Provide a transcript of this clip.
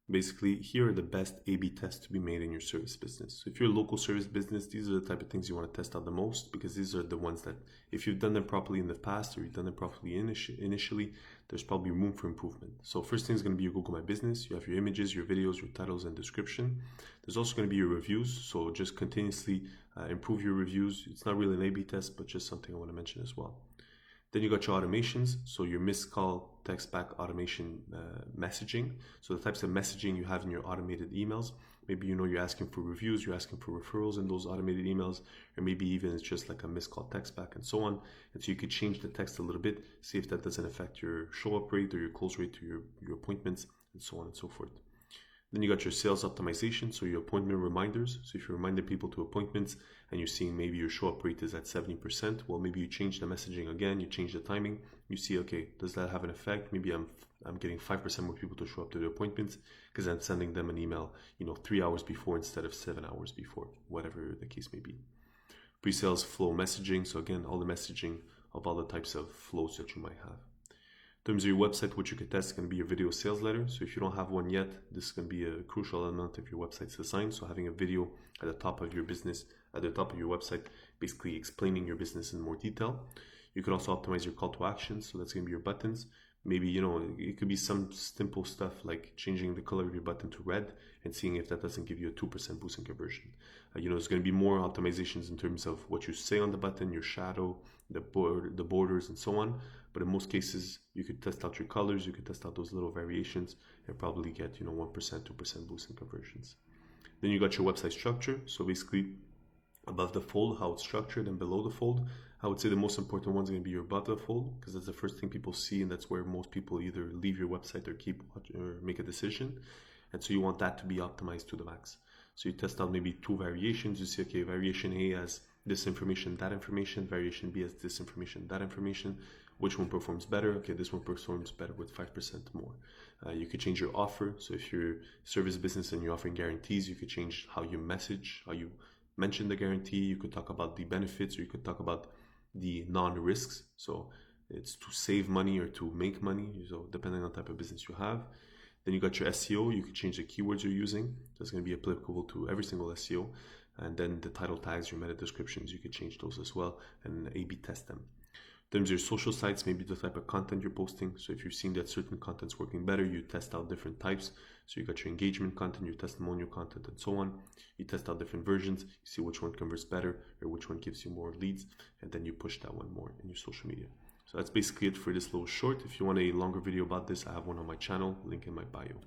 Basically, here are the best A/B tests to be made in your service business. So if you're a local service business, these are the type of things you want to test out the most, because these are the ones that, if you've done them properly in the past or you've done them properly initially, there's probably room for improvement. So first thing is going to be your Google My Business. You have your images, your videos, your titles, and description. There's also going to be your reviews. So just continuously improve your reviews. It's not really an A/B test, but just something I want to mention as well. Then you got your automations, so your missed call, text back automation messaging. So the types of messaging you have in your automated emails. Maybe you're asking for reviews, you're asking for referrals in those automated emails, or maybe even it's just like a missed call text back and so on. And so you could change the text a little bit, see if that doesn't affect your show up rate or your close rate to your appointments, and so on and so forth. Then you got your sales optimization, so your appointment reminders. So if you're reminding people to appointments and you're seeing maybe your show up rate is at 70%, well, maybe you change the messaging again, you change the timing, you see, okay, does that have an effect? Maybe I'm getting 5% more people to show up to their appointments because I'm sending them an email, 3 hours before instead of 7 hours before, whatever the case may be. Pre-sales flow messaging. So again, all the messaging of all the types of flows that you might have. In terms of your website, what you could test is going to be your video sales letter. So if you don't have one yet, this is going to be a crucial element of your website's design. So having a video at the top of your business, at the top of your website, basically explaining your business in more detail. You could also optimize your call to action. So that's going to be your buttons. Maybe, it could be some simple stuff like changing the color of your button to red and seeing if that doesn't give you a 2% boost in conversion. There's going to be more optimizations in terms of what you say on the button, your shadow, the borders, and so on. But in most cases, you could test out your colors, you could test out those little variations and probably get, 1%, 2% boost in conversions. Then you got your website structure. So basically, above the fold, how it's structured, and below the fold, I would say the most important one is going to be your above the fold, because that's the first thing people see, and that's where most people either leave your website or keep or make a decision. And so you want that to be optimized to the max. So you test out maybe 2 variations. You see, okay, variation A has this information, that information. Variation B has this information, that information. Which one performs better? Okay, this one performs better with 5% more. You could change your offer. So if you're a service business and you're offering guarantees, you could change how you message, how you mention the guarantee. You could talk about the benefits, or you could talk about the non-risks. So it's to save money or to make money, so depending on the type of business you have. Then you got your SEO. You could change the keywords you're using. That's going to be applicable to every single SEO. And then the title tags, your meta descriptions, you could change those as well and A/B test them. In terms of your social sites, maybe the type of content you're posting. So if you've seen that certain content's working better, you test out different types. So you got your engagement content, your testimonial content, and so on. You test out different versions, you see which one converts better or which one gives you more leads, and then you push that one more in your social media. So that's basically it for this little short. If you want a longer video about this, I have one on my channel, link in my bio.